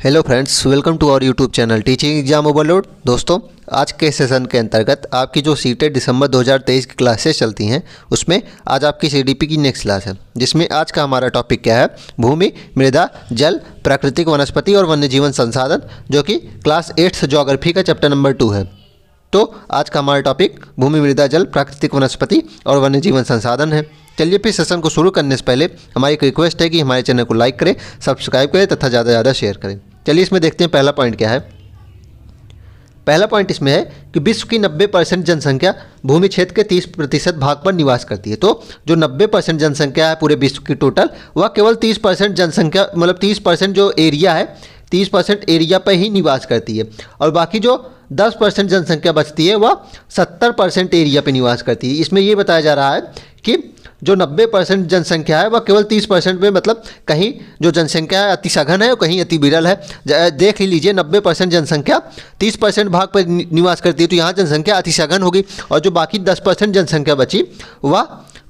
Hello friends, welcome to our YouTube channel Teaching Exam Overload. दोस्तों, आज के session के अंतर्गत आपकी जो सीटेट दिसंबर 2023 की क्लासेस चलती हैं उसमें आज आपकी सीडीपी की नेक्स्ट क्लास है, जिसमें आज का हमारा टॉपिक क्या है, भूमि, मृदा, जल, प्राकृतिक वनस्पति और वन्य जीवन संसाधन, जो कि क्लास 8 ज्योग्राफी का चैप्टर नंबर 2 है। तो आज का हमारा टॉपिक भूमि, मृदा, जल, प्राकृतिक वनस्पति और वन्य जीवन संसाधन है। चलिए फिर सेशन को शुरू करने से पहले हमारी एक रिक्वेस्ट है कि हमारे चैनल को लाइक करें, सब्सक्राइब करें तथा ज़्यादा से ज़्यादा शेयर करें। चलिए इसमें देखते हैं पहला पॉइंट क्या है। पहला पॉइंट इसमें है कि विश्व की 90% जनसंख्या भूमि क्षेत्र के 30% भाग पर निवास करती है। तो जो 90% जनसंख्या है पूरे विश्व की टोटल, वह केवल 30% जनसंख्या मतलब 30% जो एरिया है 30% एरिया पर ही निवास करती है, और बाकी जो 10% जनसंख्या बचती है वह 70% एरिया पर निवास करती है। इसमें ये बताया जा रहा है कि जो 90% जनसंख्या है वह केवल 30% में, मतलब कहीं जो जनसंख्या है अति सघन है और कहीं अति विरल है। देख ही लीजिए, 90% जनसंख्या 30% भाग पर निवास करती है, तो यहाँ जनसंख्या अति सघन होगी, और जो बाकी 10% जनसंख्या बची वह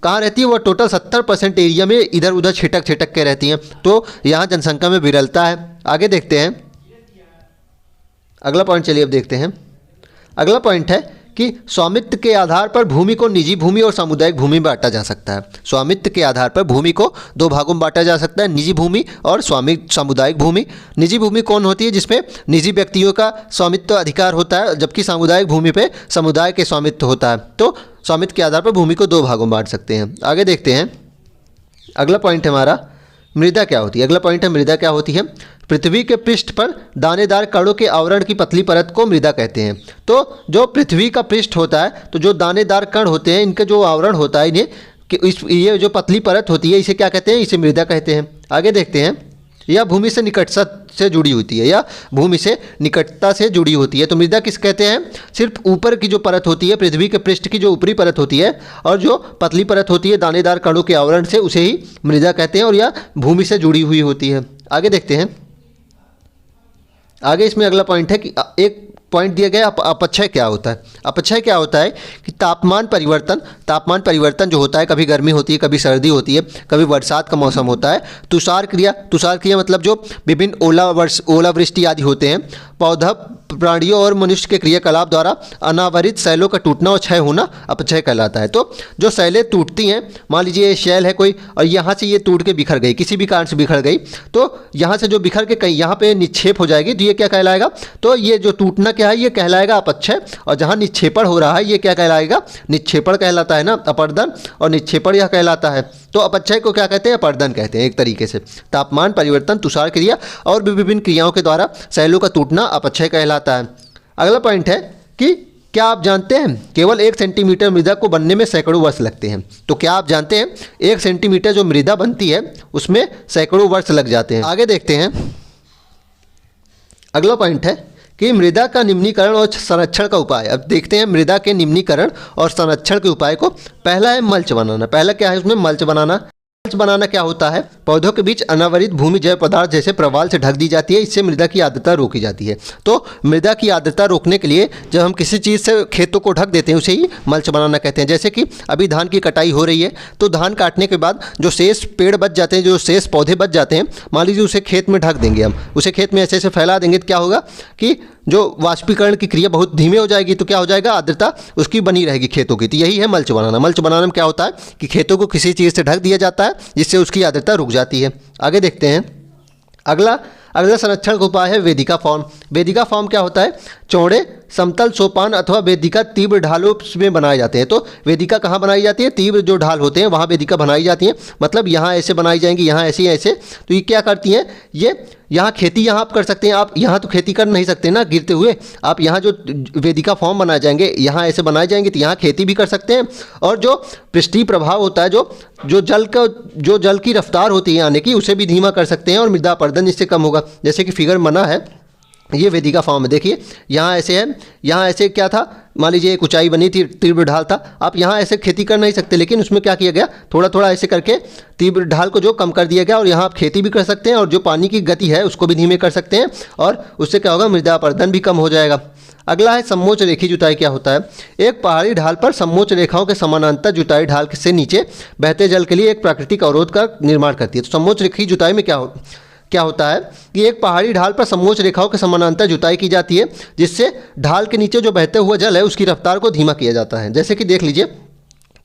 कहाँ रहती है, वह टोटल 70% एरिया में इधर उधर छिटक छिटक के रहती हैं। तो यहाँ जनसंख्या में विरलता है। आगे देखते हैं अगला पॉइंट। चलिए अब देखते हैं अगला पॉइंट है कि स्वामित्व के आधार पर भूमि को निजी भूमि और सामुदायिक भूमि में बांटा जा सकता है। स्वामित्व के आधार पर भूमि को दो भागों में बांटा जा सकता है, निजी भूमि और सामुदायिक भूमि। निजी भूमि कौन होती है? जिसमें निजी व्यक्तियों का स्वामित्व अधिकार होता है, जबकि सामुदायिक भूमि पे समुदाय के स्वामित्व होता है। तो स्वामित्व के आधार पर भूमि को दो भागों में बांट सकते हैं। आगे देखते हैं अगला पॉइंट है हमारा, मृदा क्या होती है। अगला पॉइंट है मृदा क्या होती है। पृथ्वी के पृष्ठ पर दानेदार कणों के आवरण की पतली परत को मृदा कहते हैं। तो जो पृथ्वी का पृष्ठ होता है, तो जो दानेदार कण होते हैं इनका जो आवरण होता है इन्हें ये जो पतली परत होती है इसे क्या कहते हैं? इसे मृदा कहते हैं। आगे देखते हैं, यह भूमि से निकटता से जुड़ी होती है, या भूमि से निकटता से जुड़ी होती है। तो मृदा किस कहते हैं? सिर्फ ऊपर की जो परत होती है, पृथ्वी के पृष्ठ की जो ऊपरी परत होती है, और जो पतली परत होती है दानेदार कणों के आवरण से, उसे ही मृदा कहते हैं, और यह भूमि से जुड़ी हुई होती है। आगे देखते हैं आगे इसमें अगला पॉइंट है कि एक पॉइंट दिया गया अपक्षय क्या होता है। अपक्षय क्या होता है कि तापमान परिवर्तन जो होता है, कभी गर्मी होती है, कभी सर्दी होती है, कभी बरसात का मौसम होता है। तुषार क्रिया मतलब जो विभिन्न ओलावृष्टि आदि होते हैं। पौधा, प्राणियों और मनुष्य के क्रियाकलाप द्वारा अनावरित शैलों का टूटना और क्षय होना अपक्षय कहलाता है। तो जो शैलें टूटती हैं, मान लीजिए ये शैल है कोई, और यहाँ से ये टूट के बिखर गई, किसी भी कारण से बिखर गई, तो यहाँ से जो बिखर के कहीं यहाँ पे निक्षेप हो जाएगी, तो ये क्या कहलाएगा? तो ये जो टूटना क्या है, ये कहलाएगा अपक्षय। और जहाँ निक्षेपण हो रहा है ये क्या कहलाएगा? निक्षेपण कहलाता है ना, अपर्दन, और निक्षेपण यह कहलाता है। तो अपक्षय को क्या कहते हैं? अपर्दन कहते हैं एक तरीके से। तापमान परिवर्तन, तुषार क्रिया और भी विभिन्न क्रियाओं के द्वारा शैलों का टूटना अपक्षय कहलाता है। अगला पॉइंट है कि क्या आप जानते हैं केवल 1 सेंटीमीटर मृदा को बनने में सैकड़ों वर्ष लगते हैं। तो क्या आप जानते हैं 1 सेंटीमीटर जो मृदा बनती है उसमें सैकड़ों वर्ष लग जाते हैं। आगे देखते हैं अगला पॉइंट है कि मृदा का निम्नीकरण और संरक्षण का उपाय। अब देखते हैं मृदा के निम्नीकरण और संरक्षण के उपाय को। पहला है मल्च बनाना। पहला क्या है उसमें? मल्च बनाना। मल्च बनाना क्या होता है? पौधों के बीच अनावरित भूमि जैव पदार्थ जैसे प्रवाल से ढक दी जाती है। इससे मृदा की आर्द्रता रोकी जाती है। तो मृदा की आर्द्रता रोकने के लिए जब हम किसी चीज़ से खेतों को ढक देते हैं उसे ही मल्च बनाना कहते हैं। जैसे कि अभी धान की कटाई हो रही है, तो धान काटने के बाद जो शेष पेड़ बच जाते हैं, जो शेष पौधे बच जाते हैं, मान लीजिए उसे खेत में ढक देंगे, हम उसे खेत में ऐसे ऐसे फैला देंगे, तो क्या होगा कि जो वाष्पीकरण की क्रिया बहुत धीमे हो जाएगी, तो क्या हो जाएगा? आर्द्रता उसकी बनी रहेगी खेतों की। तो यही है मल्च बनाना। मल्च बनाने में क्या होता है कि खेतों को किसी चीज़ से ढक दिया जाता है जिससे उसकी आर्द्रता रुक जाती है। आगे देखते हैं अगला संरक्षण का उपाय है वेदिका फॉर्म। वेदिका फॉर्म क्या होता है? चौड़े समतल सोपान अथवा वेदिका तीव्र ढालों में बनाए जाते हैं। तो वेदिका कहाँ बनाई जाती है? तीव्र जो ढाल होते हैं वहाँ वेदिका बनाई जाती है। मतलब यहाँ ऐसे बनाई जाएंगी, यहाँ ऐसे ऐसे। तो ये क्या करती हैं? ये यहाँ खेती यहाँ आप कर सकते हैं। आप यहाँ तो खेती कर नहीं सकते ना गिरते हुए। आप यहाँ जो वेदिका फॉर्म बनाए जाएंगे, यहाँ ऐसे बनाए जाएंगे, तो यहाँ खेती भी कर सकते हैं। और जो पृष्ठीय प्रभाव होता है, जो जल की रफ्तार होती है आने की, उसे भी धीमा कर सकते हैं, और मृदा अपरदन इससे कम होगा। जैसे कि फिगर बना है, ये वेदिका फॉर्म है। देखिए यहाँ ऐसे है, यहाँ ऐसे क्या था, मान लीजिए एक ऊंचाई बनी थी, तीव्र ढाल था। आप यहाँ ऐसे खेती कर नहीं सकते, लेकिन उसमें क्या किया गया, थोड़ा थोड़ा ऐसे करके तीव्र ढाल को जो कम कर दिया गया, और यहाँ आप खेती भी कर सकते हैं, और जो पानी की गति है उसको भी धीमे कर सकते हैं, और उससे क्या होगा? मृदा अपरदन भी कम हो जाएगा। अगला है समोच्च रेखी जुताई। क्या होता है? एक पहाड़ी ढाल पर समोच्च रेखाओं के समानांतर जुताई ढाल से नीचे बहते जल के लिए एक प्राकृतिक अवरोध का निर्माण करती है। तो समोच्च रेखी जुताई में क्या हो क्या होता है कि एक पहाड़ी ढाल पर समोच्च रेखाओं के समानांतर जुताई की जाती है, जिससे ढाल के नीचे जो बहते हुआ जल है उसकी रफ्तार को धीमा किया जाता है। जैसे कि देख लीजिए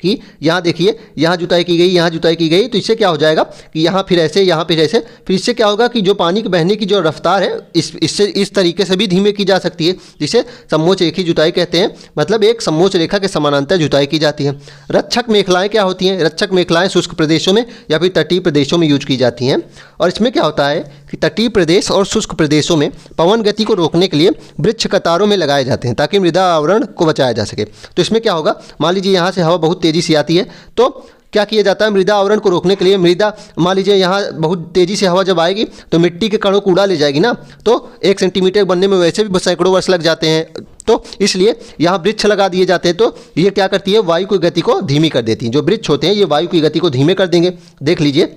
कि यहाँ देखिए, यहाँ जुताई की गई, यहाँ जुताई की गई, तो इससे क्या हो जाएगा कि यहाँ फिर ऐसे, यहाँ फिर ऐसे, फिर इससे क्या होगा कि जो पानी के बहने की जो रफ्तार है इससे इस तरीके से भी धीमे की जा सकती है, जिसे समोच्च रेखी जुताई कहते हैं। मतलब एक समोच्च रेखा के समानांतर जुताई की जाती है। रक्षक मेखलाएँ क्या होती हैं? रक्षक मेखलाएँ शुष्क प्रदेशों में या फिर तटीय प्रदेशों में यूज की जाती हैं। और इसमें क्या होता है कि तटीय प्रदेश और शुष्क प्रदेशों में पवन गति को रोकने के लिए वृक्ष कतारों में लगाए जाते हैं ताकि मृदा आवरण को बचाया जा सके। तो इसमें क्या होगा, मान लीजिए यहाँ से हवा बहुत तेज़ी से आती है, तो क्या किया जाता है, मृदा आवरण को रोकने के लिए मृदा, मान लीजिए यहाँ बहुत तेज़ी से हवा जब आएगी तो मिट्टी के कणों को उड़ा ले जाएगी ना, तो 1 सेंटीमीटर बनने में वैसे भी सैकड़ों वर्ष लग जाते हैं, तो इसलिए यहाँ वृक्ष लगा दिए जाते हैं। तो ये क्या करती है, वायु की गति को धीमी कर देती हैं। जो वृक्ष होते हैं ये वायु की गति को धीमे कर देंगे। देख लीजिए,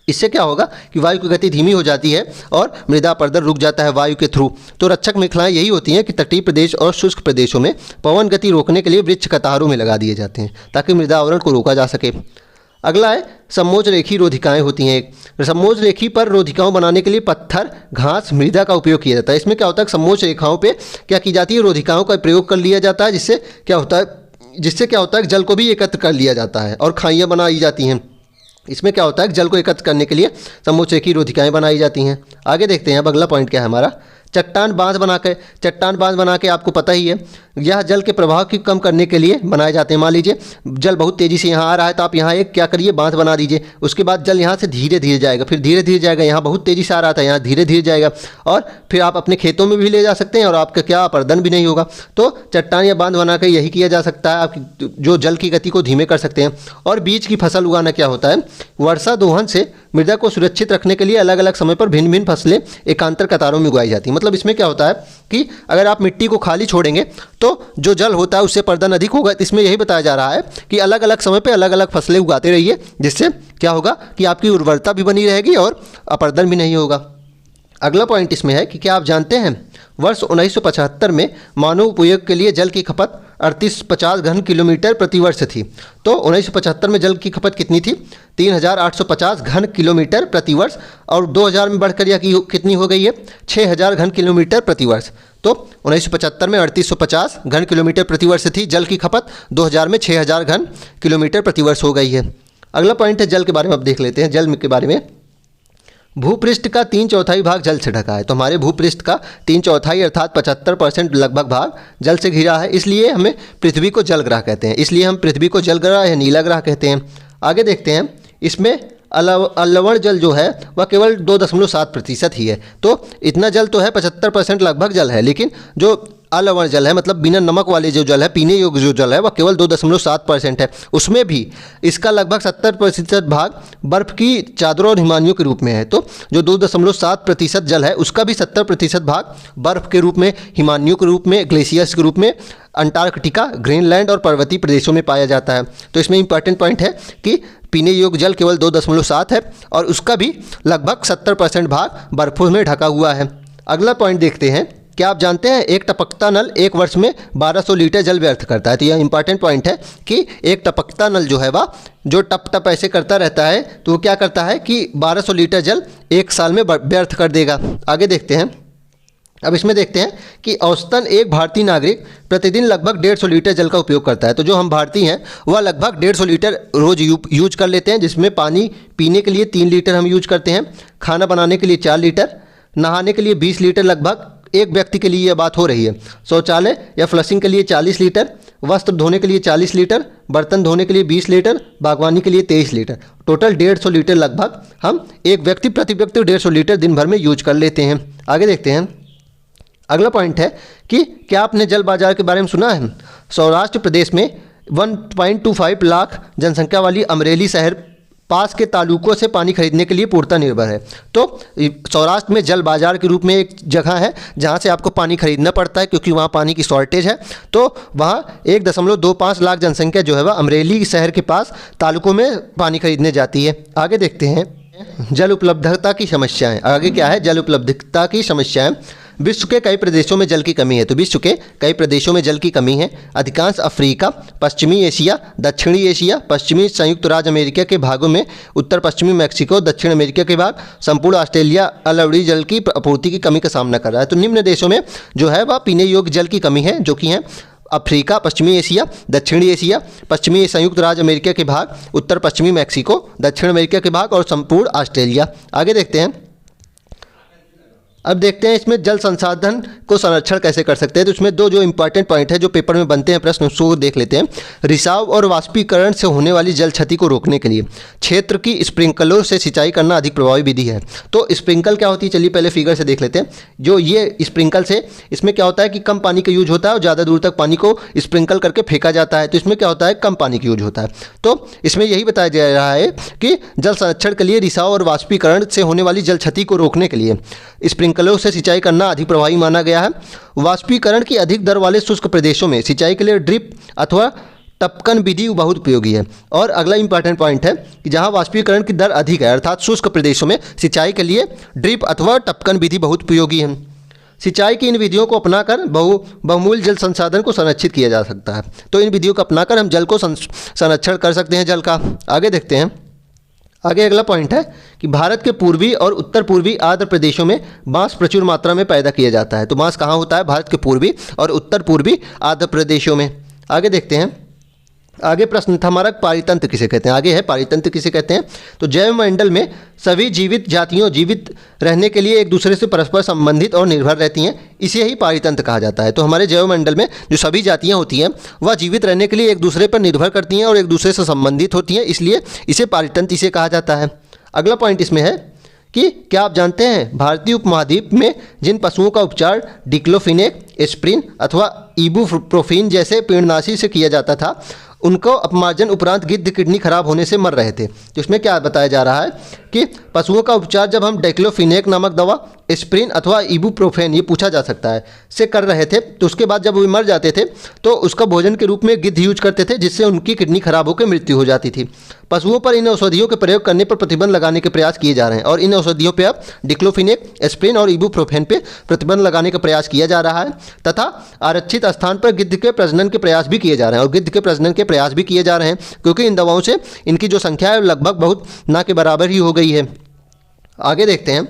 इससे क्या होगा कि वायु की गति धीमी हो जाती है और मृदा अपर्दन रुक जाता है वायु के थ्रू। तो रक्षक मेखलाएँ यही होती हैं कि तटीय प्रदेश और शुष्क प्रदेशों में पवन गति रोकने के लिए वृक्ष कतारों में लगा दिए जाते हैं ताकि मृदा आवरण को रोका जा सके। अगला है समोच्च रेखी रोधिकाएँ होती हैं। एक समोच्च रेखी पर रोधिकाओं बनाने के लिए पत्थर, घास, मृदा का उपयोग किया जाता है। इसमें क्या होता है, समोच्च रेखाओं पे क्या की जाती है, रोधिकाओं का प्रयोग कर लिया जाता है, जिससे क्या होता है कि जल को भी एकत्र कर लिया जाता है और खाइयाँ बनाई जाती हैं। इसमें क्या होता है कि जल को एकत्र करने के लिए समोच्च रेखी रोधिकाएँ बनाई जाती हैं। आगे देखते हैं अब अगला पॉइंट क्या है हमारा, चट्टान बांध बना के आपको पता ही है, यह जल के प्रवाह की कम करने के लिए बनाए जाते हैं। मान लीजिए जल बहुत तेज़ी से यहाँ आ रहा है तो आप यहाँ एक क्या करिए, बांध बना दीजिए। उसके बाद जल यहाँ से धीरे धीरे जाएगा, फिर धीरे धीरे जाएगा, यहाँ बहुत तेज़ी से आ रहा था, यहाँ धीरे धीरे जाएगा, और फिर आप अपने खेतों में भी ले जा सकते हैं और आपका क्या अपर्दन भी नहीं होगा। तो चट्टान या बांध बना कर यही किया जा सकता है, आप जो जल की गति को धीमे कर सकते हैं। और बीज की फसल उगाना क्या होता है, वर्षा दोहन से मृदा को सुरक्षित रखने के लिए अलग अलग समय पर भिन्न भिन्न फसलें एकांतर कतारों में उगाई जाती हैं। मतलब इसमें क्या होता है कि अगर आप मिट्टी को खाली छोड़ेंगे तो जो जल होता है उससे पर्दन अधिक होगा। इसमें यही बताया जा रहा है कि अलग अलग समय पे अलग अलग फसलें उगाते रहिए, जिससे क्या होगा कि आपकी उर्वरता भी बनी रहेगी और अपरदन भी नहीं होगा। अगला पॉइंट इसमें है कि क्या आप जानते हैं वर्ष 1975 में मानव उपयोग के लिए जल की खपत 3850 घन किलोमीटर प्रति वर्ष थी। तो 1975 में जल की खपत कितनी थी, 3850 घन किलोमीटर प्रति वर्ष, और 2000 में बढ़कर यह कितनी हो गई है, 6000 घन किलोमीटर प्रति वर्ष। तो 1975 में 3850 घन किलोमीटर प्रति वर्ष थी जल की खपत, 2000 में 6000 घन किलोमीटर प्रति वर्ष हो गई है। अगला पॉइंट है जल के बारे में, अब देख लेते हैं जल के बारे में। भूपृष्ठ का 3/4 भाग जल से ढका है। तो हमारे भूपृष्ठ का 3/4 अर्थात 75% लगभग भाग जल से घिरा है, इसलिए हमें पृथ्वी को जल ग्रह कहते हैं। इसलिए हम पृथ्वी को जल ग्रह या नीला ग्रह कहते हैं। आगे देखते हैं, इसमें अलवण जल जो है वह केवल 2.7% ही है। तो इतना जल तो है, 75% लगभग जल है, लेकिन जो अलवण जल है मतलब बिना नमक वाले जो जल है, पीने योग्य जो जल है, वह केवल 2.7% है। उसमें भी इसका लगभग 70% भाग बर्फ़ की चादरों और हिमानियों के रूप में है। तो जो 2.7% जल है उसका भी 70% भाग बर्फ़ के रूप में, हिमानियों के रूप में, ग्लेशियर्स के रूप में अंटार्कटिका, ग्रीनलैंड और पर्वतीय प्रदेशों में पाया जाता है। तो इसमें इंपॉर्टेंट पॉइंट है कि पीने योग्य जल केवल 2.7 है और उसका भी लगभग 70% भाग बर्फ़ों में ढका हुआ है। अगला पॉइंट देखते हैं, क्या आप जानते हैं एक टपकता नल एक वर्ष में 1200 लीटर जल व्यर्थ करता है। तो यह इंपॉर्टेंट पॉइंट है कि एक टपकता नल जो है वह जो टप टप ऐसे करता रहता है, तो वो क्या करता है कि 1200 लीटर जल एक साल में व्यर्थ कर देगा। आगे देखते हैं, अब इसमें देखते हैं कि औसतन एक भारतीय नागरिक प्रतिदिन लगभग 150 लीटर जल का उपयोग करता है। तो जो हम भारतीय हैं वह लगभग 150 लीटर रोज़ यूज कर लेते हैं, जिसमें पानी पीने के लिए 3 लीटर हम यूज करते हैं, खाना बनाने के लिए 4 लीटर, नहाने के लिए 20 लीटर लगभग एक व्यक्ति के लिए यह बात हो रही है, शौचालय या फ्लशिंग के लिए 40 लीटर, वस्त्र धोने के लिए 40 लीटर, बर्तन धोने के लिए 20 लीटर, बागवानी के लिए 23 लीटर, टोटल 150 लीटर लगभग हम एक व्यक्ति प्रति व्यक्ति 150 लीटर दिन भर में यूज कर लेते हैं। आगे देखते हैं, अगला पॉइंट है कि क्या आपने जल बाजार के बारे में सुना है। सौराष्ट्र प्रदेश में 1.25 लाख जनसंख्या वाली अमरेली शहर पास के तालुकों से पानी खरीदने के लिए पूर्णतः निर्भर है। तो सौराष्ट्र में जल बाजार के रूप में एक जगह है जहां से आपको पानी खरीदना पड़ता है क्योंकि वहां पानी की शॉर्टेज है। तो वहां 1.25 लाख जनसंख्या जो है वह अमरेली शहर के पास तालुकों में पानी खरीदने जाती है। आगे देखते हैं जल उपलब्धता की समस्याएं। आगे क्या है, जल उपलब्धता की समस्याएं। विश्व के कई प्रदेशों में जल की कमी है। तो विश्व के कई प्रदेशों में जल की कमी है। अधिकांश अफ्रीका, पश्चिमी एशिया, दक्षिणी एशिया, पश्चिमी संयुक्त राज्य अमेरिका के भागों में, उत्तर पश्चिमी मैक्सिको, दक्षिण अमेरिका के भाग, संपूर्ण ऑस्ट्रेलिया अलावड़ी जल की आपूर्ति की कमी का सामना कर रहा है। तो निम्न देशों में जो है वह पीने योग्य जल की कमी है, जो कि है अफ्रीका, पश्चिमी एशिया, दक्षिणी एशिया, पश्चिमी संयुक्त राज्य अमेरिका के भाग, उत्तर पश्चिमी मैक्सिको, दक्षिण अमेरिका के भाग और संपूर्ण ऑस्ट्रेलिया। आगे देखते हैं। अब देखते हैं इसमें जल संसाधन को संरक्षण कैसे कर सकते हैं। तो इसमें दो जो इंपॉर्टेंट पॉइंट है जो पेपर में बनते हैं प्रश्न, उसको देख लेते हैं। रिसाव और वाष्पीकरण से होने वाली जल क्षति को रोकने के लिए क्षेत्र की स्प्रिंकलरों से सिंचाई करना अधिक प्रभावी विधि है। तो स्प्रिंकल क्या होती है, चलिए पहले फिगर से देख लेते हैं। जो ये स्प्रिंकल से, इसमें क्या होता है कि कम पानी का यूज होता है और ज़्यादा दूर तक पानी को स्प्रिंकल करके फेंका जाता है। तो इसमें क्या होता है, कम पानी का यूज होता है। तो इसमें यही बताया जा रहा है कि जल संरक्षण के लिए रिसाव और वाष्पीकरण से होने वाली जल क्षति को रोकने के लिए स्प्रिंकलरों से सिंचाई करना अधिक प्रभावी माना गया है। वाष्पीकरण की अधिक दर वाले शुष्क प्रदेशों में सिंचाई के लिए ड्रिप अथवा टपकन विधि बहुत उपयोगी है। और अगला इंपॉर्टेंट पॉइंट है कि जहां वाष्पीकरण की दर अधिक है अर्थात शुष्क प्रदेशों में सिंचाई के लिए ड्रिप अथवा टपकन विधि बहुत उपयोगी है। सिंचाई की इन विधियों को अपनाकर बहुमूल्य जल संसाधन को संरक्षित किया जा सकता है। तो इन विधियों को अपनाकर हम जल को संरक्षण कर सकते हैं जल का। आगे देखते हैं। आगे अगला पॉइंट है कि भारत के पूर्वी और उत्तर पूर्वी आर्द्र प्रदेशों में बांस प्रचुर मात्रा में पैदा किया जाता है। तो बांस कहाँ होता है, भारत के पूर्वी और उत्तर पूर्वी आर्द्र प्रदेशों में। आगे देखते हैं। आगे प्रश्न था हमारा, पारितंत्र किसे कहते हैं। आगे है पारितंत्र किसे कहते हैं। तो जैवमंडल में सभी जीवित जातियों जीवित रहने के लिए एक दूसरे से परस्पर संबंधित और निर्भर रहती हैं, इसे ही पारितंत्र कहा जाता है। तो हमारे जैवमंडल में जो सभी जातियां होती हैं वह जीवित रहने के लिए एक दूसरे पर निर्भर करती हैं और एक दूसरे से संबंधित होती हैं, इसलिए इसे पारितंत्र इसे कहा जाता है। अगला पॉइंट इसमें है कि क्या आप जानते हैं भारतीय उपमहाद्वीप में जिन पशुओं का उपचार डिक्लोफिनेक, एस्प्रिन अथवा इबुप्रोफेन जैसे पेड़नाशी से किया जाता था, उनको अपमार्जन उपरांत गिद्ध किडनी खराब होने से मर रहे थे। तो इसमें क्या बताया जा रहा है कि पशुओं का उपचार जब हम डिक्लोफिनेक नामक दवा, एस्प्रिन अथवा इबुप्रोफेन, ये पूछा जा सकता है, से कर रहे थे, तो उसके बाद जब वो मर जाते थे तो उसका भोजन के रूप में गिद्ध यूज करते थे, जिससे उनकी किडनी खराब होकर मृत्यु हो जाती थी। पशुओं पर इन औषधियों के प्रयोग करने पर प्रतिबंध लगाने के प्रयास किए जा रहे हैं और इन औषधियों पर अब डिक्लोफिनेक, एस्प्रिन और इबुप्रोफेन पर प्रतिबंध लगाने का प्रयास किया जा रहा है तथा आरक्षित स्थान पर गिद्ध के प्रजनन के प्रयास भी किए जा रहे हैं। और गिद्ध के प्रजनन के प्रयास भी किए जा रहे हैं क्योंकि इन दवाओं से इनकी जो संख्या है लगभग बहुत ना के बराबर ही हो गई है। आगे देखते हैं।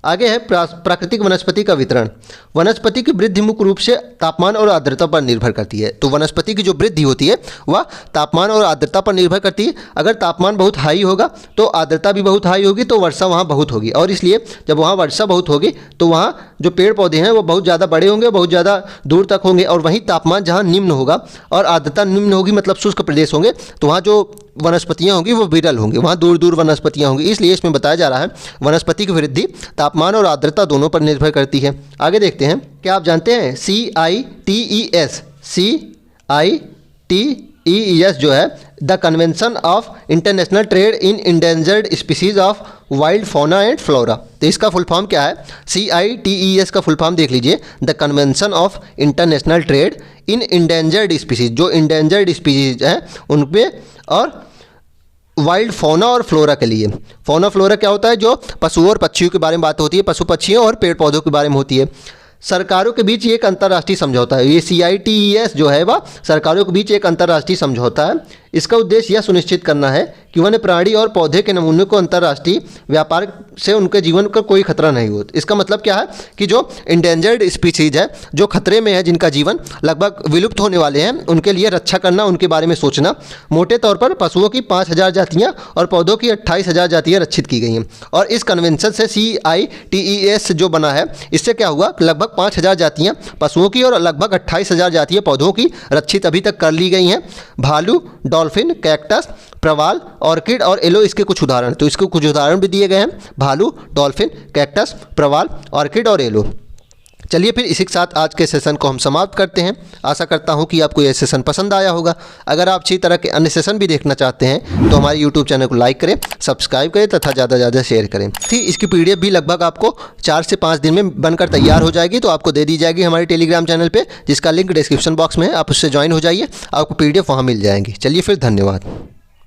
आगे है प्राकृतिक वनस्पति का वितरण। वनस्पति की वृद्धि मुख्य रूप से तापमान और आर्द्रता पर निर्भर करती है। तो वनस्पति की जो वृद्धि होती है वह तापमान और आर्द्रता पर निर्भर करती है। अगर तापमान बहुत हाई होगा तो आर्द्रता भी बहुत हाई होगी, तो वर्षा वहाँ बहुत होगी, और इसलिए जब वहाँ वर्षा बहुत होगी तो वहाँ जो पेड़ पौधे हैं वो बहुत ज़्यादा बड़े होंगे, बहुत ज़्यादा दूर तक होंगे। और वहीं तापमान जहाँ निम्न होगा और आर्द्रता निम्न होगी, मतलब शुष्क प्रदेश होंगे, तो वहाँ जो वनस्पतियाँ होंगी वो विरल होंगी, वहाँ दूर दूर वनस्पतियाँ होंगी। इसलिए इसमें बताया जा रहा है वनस्पति की वृद्धि तापमान और आर्द्रता दोनों पर निर्भर करती है। आगे देखते हैं। क्या आप जानते हैं CITES जो है the convention of international trade in endangered species of wild fauna and flora. तो इसका फुल फॉर्म क्या है? CITES का फुल फॉर्म देख लीजिए, the convention of international trade in endangered species. जो इंडेंजर्ड स्पीसीज हैं उनपे, और वाइल्ड फौना और फ्लोरा के लिए। फौना फ्लोरा क्या होता है? जो पशुओं और पक्षियों के बारे में बात होती है, पशु पक्षियों और पेड़ पौधों के बारे में होती है। सरकारों के बीच एक अंतर्राष्ट्रीय समझौता है। ये CITES जो है वह सरकारों के बीच एक अंतर्राष्ट्रीय समझौता है। इसका उद्देश्य यह सुनिश्चित करना है कि वन्य प्राणी और पौधे के नमूनों को अंतर्राष्ट्रीय व्यापार से उनके जीवन का कोई खतरा नहीं हो। इसका मतलब क्या है कि जो इंडेंजर्ड स्पीसीज है, जो खतरे में है, जिनका जीवन लगभग विलुप्त होने वाले हैं, उनके लिए रक्षा करना, उनके बारे में सोचना। मोटे तौर पर पशुओं की 5000 जातियाँ और पौधों की 28000 जातियाँ रक्षित की गई हैं। और इस कन्वेंशन से CITES जो बना है, इससे क्या हुआ? लगभग 5000 जातियाँ पशुओं की और लगभग 28000 जातियाँ पौधों की रक्षित अभी तक कर ली गई हैं। भालू, डॉल्फिन, कैक्टस, प्रवाल, ऑर्किड और एलो इसके कुछ उदाहरण। तो इसके कुछ उदाहरण भी दिए गए हैं, भालू, डॉल्फिन, कैक्टस, प्रवाल, ऑर्किड और एलो। चलिए फिर इसी के साथ आज के सेशन को हम समाप्त करते हैं। आशा करता हूं कि आपको यह सेशन पसंद आया होगा। अगर आप इसी तरह के अन्य सेशन भी देखना चाहते हैं तो हमारे YouTube चैनल को लाइक करें, सब्सक्राइब करें तथा ज़्यादा से ज़्यादा शेयर करें। ठीक, इसकी PDF भी लगभग आपको 4 से 5 दिन में बनकर तैयार हो जाएगी, तो आपको दे दी जाएगी हमारे टेलीग्राम चैनल पर, जिसका लिंक डिस्क्रिप्शन बॉक्स में है। आप उससे ज्वाइन हो जाइए, आपको PDF वहाँ मिल जाएंगी। चलिए फिर, धन्यवाद।